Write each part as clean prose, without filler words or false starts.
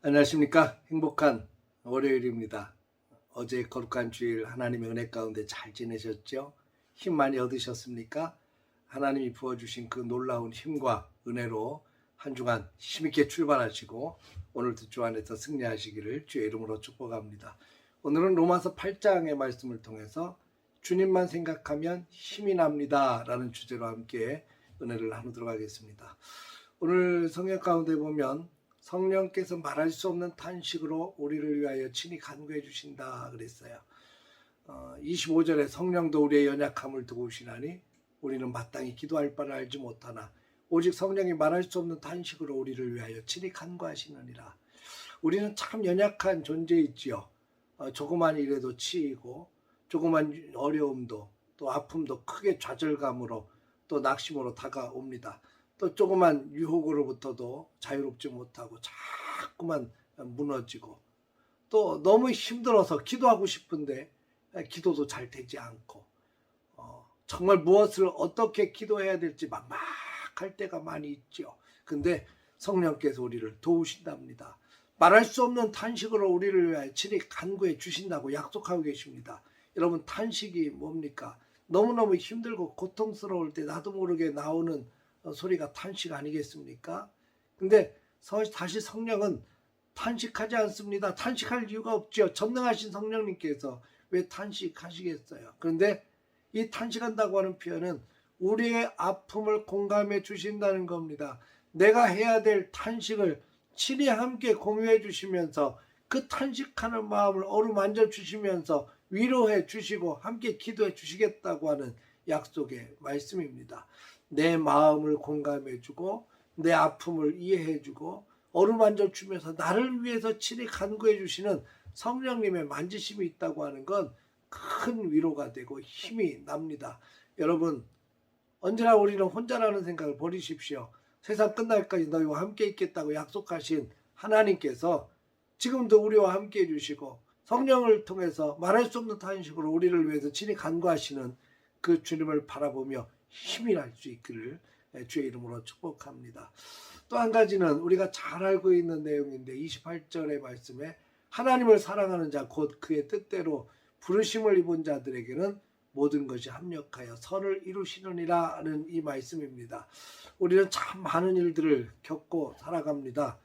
안녕하십니까. 행복한 월요일입니다. 어제 거룩한 주일 하나님의 은혜 가운데 잘 지내셨죠? 힘 많이 얻으셨습니까? 하나님이 부어주신 그 놀라운 힘과 은혜로 한 주간 힘있게 출발하시고 오늘도 주 안에서 승리하시기를 주의 이름으로 축복합니다. 오늘은 로마서 8장의 말씀을 통해서 주님만 생각하면 힘이 납니다 라는 주제로 함께 은혜를 나누도록 하겠습니다. 오늘 성경 가운데 보면 성령께서 말할 수 없는 탄식으로 우리를 위하여 친히 간구해 주신다 그랬어요. 25절에 성령도 우리의 연약함을 도우시나니 우리는 마땅히 기도할 바를 알지 못하나 오직 성령이 말할 수 없는 탄식으로 우리를 위하여 친히 간구하시느니라. 우리는 참 연약한 존재이지요. 조그만 일에도 치이고 조그만 어려움도 또 아픔도 크게 좌절감으로 또 낙심으로 다가옵니다. 또 조그만 유혹으로부터도 자유롭지 못하고 자꾸만 무너지고 또 너무 힘들어서 기도하고 싶은데 기도도 잘 되지 않고 정말 무엇을 어떻게 기도해야 될지 막막할 때가 많이 있죠. 근데 성령께서 우리를 도우신답니다. 말할 수 없는 탄식으로 우리를 위하여 친히 간구해 주신다고 약속하고 계십니다. 여러분, 탄식이 뭡니까? 너무너무 힘들고 고통스러울 때 나도 모르게 나오는 소리가 탄식 아니겠습니까? 근데 다시 성령은 탄식하지 않습니다. 탄식할 이유가 없죠. 전능하신 성령님께서 왜 탄식하시겠어요? 그런데 이 탄식한다고 하는 표현은 우리의 아픔을 공감해 주신다는 겁니다. 내가 해야 될 탄식을 친히 함께 공유해 주시면서 그 탄식하는 마음을 어루만져 주시면서 위로해 주시고 함께 기도해 주시겠다고 하는 약속의 말씀입니다. 내 마음을 공감해주고 내 아픔을 이해해주고 어루만져 주면서 나를 위해서 친히 간구해 주시는 성령님의 만지심이 있다고 하는 건 큰 위로가 되고 힘이 납니다. 여러분, 언제나 우리는 혼자라는 생각을 버리십시오. 세상 끝날까지 너희와 함께 있겠다고 약속하신 하나님께서 지금도 우리와 함께 해주시고 성령을 통해서 말할 수 없는 탄식으로 우리를 위해서 친히 간구하시는 그 주님을 바라보며 힘이 날 수 있기를 주의 이름으로 축복합니다. 또 한 가지는 우리가 잘 알고 있는 내용인데 28절의 말씀에 하나님을 사랑하는 자 곧 그의 뜻대로 부르심을 입은 자들에게는 모든 것이 합력하여 선을 이루시느니라는 이 말씀입니다. 우리는 참 많은 일들을 겪고 살아갑니다.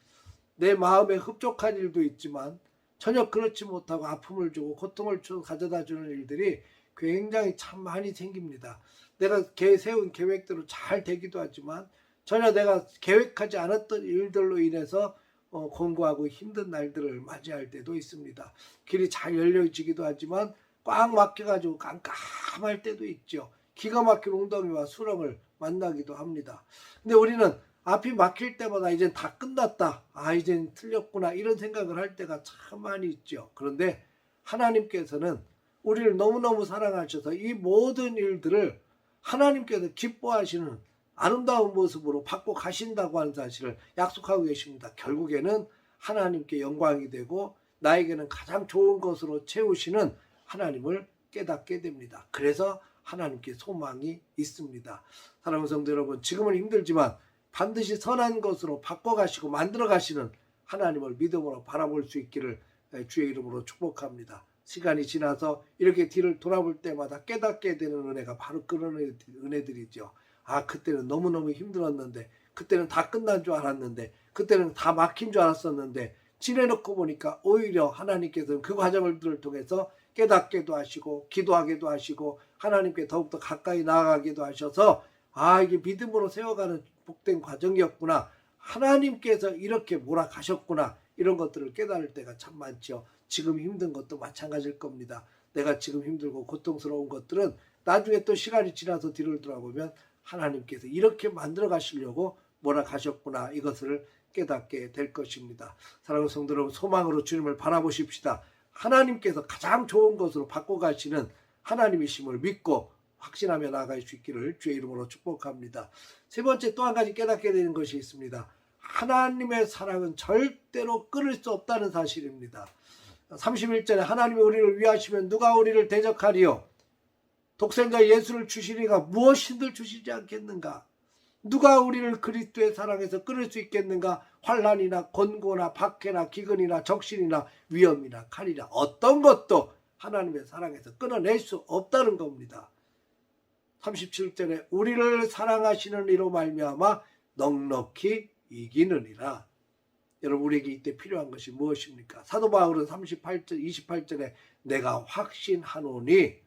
내 마음에 흡족한 일도 있지만 전혀 그렇지 못하고 아픔을 주고 고통을 가져다 주는 일들이 굉장히 참 많이 생깁니다. 내가 세운 계획대로 잘 되기도 하지만 전혀 내가 계획하지 않았던 일들로 인해서 공고하고 힘든 날들을 맞이할 때도 있습니다. 길이 잘 열려지기도 하지만 꽉 막혀가지고 깜깜할 때도 있죠. 기가 막힌 웅덩이와 수렁을 만나기도 합니다. 근데 우리는 앞이 막힐 때마다 이젠 다 끝났다. 이젠 틀렸구나. 이런 생각을 할 때가 참 많이 있죠. 그런데 하나님께서는 우리를 너무너무 사랑하셔서 이 모든 일들을 하나님께서 기뻐하시는 아름다운 모습으로 받고 가신다고 하는 사실을 약속하고 계십니다. 결국에는 하나님께 영광이 되고 나에게는 가장 좋은 것으로 채우시는 하나님을 깨닫게 됩니다. 그래서 하나님께 소망이 있습니다. 사랑하는 성도 여러분, 지금은 힘들지만 반드시 선한 것으로 바꿔가시고 만들어가시는 하나님을 믿음으로 바라볼 수 있기를 주의 이름으로 축복합니다. 시간이 지나서 이렇게 뒤를 돌아볼 때마다 깨닫게 되는 은혜가 바로 그런 은혜들이죠. 그때는 너무너무 힘들었는데, 그때는 다 끝난 줄 알았는데, 그때는 다 막힌 줄 알았었는데 지내놓고 보니까 오히려 하나님께서는 그 과정을 통해서 깨닫게도 하시고 기도하게도 하시고 하나님께 더욱더 가까이 나아가기도 하셔서 이게 믿음으로 세워가는 복된 과정이었구나, 하나님께서 이렇게 몰아가셨구나, 이런 것들을 깨달을 때가 참 많죠. 지금 힘든 것도 마찬가지일 겁니다. 내가 지금 힘들고 고통스러운 것들은 나중에 또 시간이 지나서 뒤를 돌아보면 하나님께서 이렇게 만들어 가시려고 몰아가셨구나, 이것을 깨닫게 될 것입니다. 사랑하는 성도 여러분, 소망으로 주님을 바라보십시다. 하나님께서 가장 좋은 것으로 바꿔가시는 하나님이심을 믿고 확신하며 나아갈 수 있기를 주의 이름으로 축복합니다. 세 번째, 또 한 가지 깨닫게 되는 것이 있습니다. 하나님의 사랑은 절대로 끊을 수 없다는 사실입니다. 31절에 하나님이 우리를 위하시면 누가 우리를 대적하리요? 독생자 예수를 주시니가 무엇이든 주시지 않겠는가? 누가 우리를 그리스도의 사랑에서 끊을 수 있겠는가? 환난이나 권고나 박해나 기근이나 적신이나 위험이나 칼이나 어떤 것도 하나님의 사랑에서 끊어낼 수 없다는 겁니다. 37절에 우리를 사랑하시는 이로 말미암아 넉넉히 이기느니라. 여러분, 우리에게 이때 필요한 것이 무엇입니까? 사도 바울은 28절에 내가 확신하노니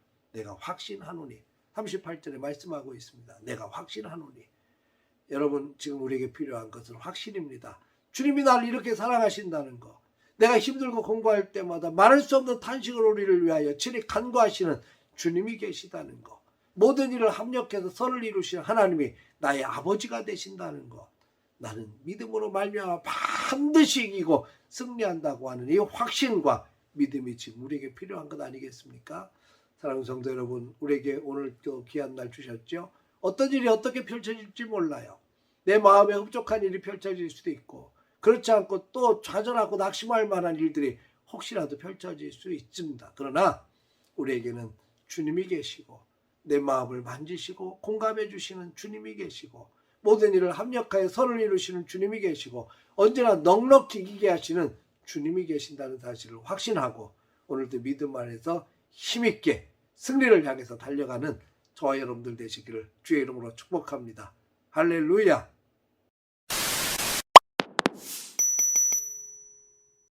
38절에 말씀하고 있습니다. 내가 확신하노니. 여러분, 지금 우리에게 필요한 것은 확신입니다. 주님이 나를 이렇게 사랑하신다는 거, 내가 힘들고 공부할 때마다 말할 수 없는 탄식을 우리를 위하여 친히 간구하시는 주님이 계시다는 거, 모든 일을 합력해서 선을 이루시는 하나님이 나의 아버지가 되신다는 것, 나는 믿음으로 말미암아 반드시 이기고 승리한다고 하는 이 확신과 믿음이 지금 우리에게 필요한 것 아니겠습니까? 사랑하는 성도 여러분, 우리에게 오늘 또 귀한 날 주셨죠? 어떤 일이 어떻게 펼쳐질지 몰라요. 내 마음에 흡족한 일이 펼쳐질 수도 있고, 그렇지 않고 또 좌절하고 낙심할 만한 일들이 혹시라도 펼쳐질 수 있습니다. 그러나 우리에게는 주님이 계시고, 내 마음을 만지시고 공감해 주시는 주님이 계시고, 모든 일을 합력하여 선을 이루시는 주님이 계시고, 언제나 넉넉히 이기게 하시는 주님이 계신다는 사실을 확신하고, 오늘도 믿음 안에서 힘있게 승리를 향해서 달려가는 저와 여러분들 되시기를 주의 이름으로 축복합니다. 할렐루야.